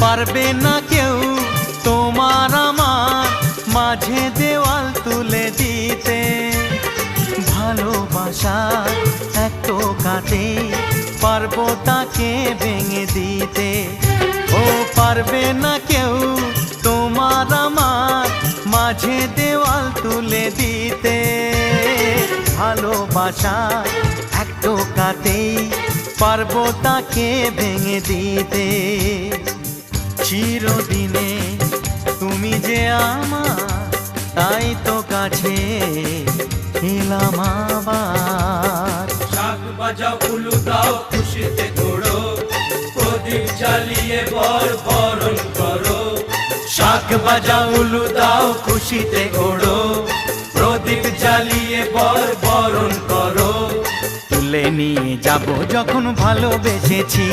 পারবে না কেউ তোমার আমার মাঝে দেওয়াল তুলে দিতে। ভালোবাসা এক টোকাতে পারবো তাকে ভেঙে দিতে। ও পারবে না কেউ তোমার আমার মাঝে দেওয়াল তুলে দিতে। ভালোবাসা এক টোকাতেই পারবো তাকে ভেঙে দিতে। চিরদিনে তুমি যে আমার, তাই তো কাছে এলাম আবার। শাক বাজাও উলু দাও খুশিতে ঘোড়ো, প্রদীপ জ্বালিয়ে বরণ করো। শাক বাজাও উলু দাও খুশিতে ওড়ো, প্রদীপ জ্বালিয়ে বরণ করো। তুলে নিয়ে যাব যখন ভালোবেসেছি।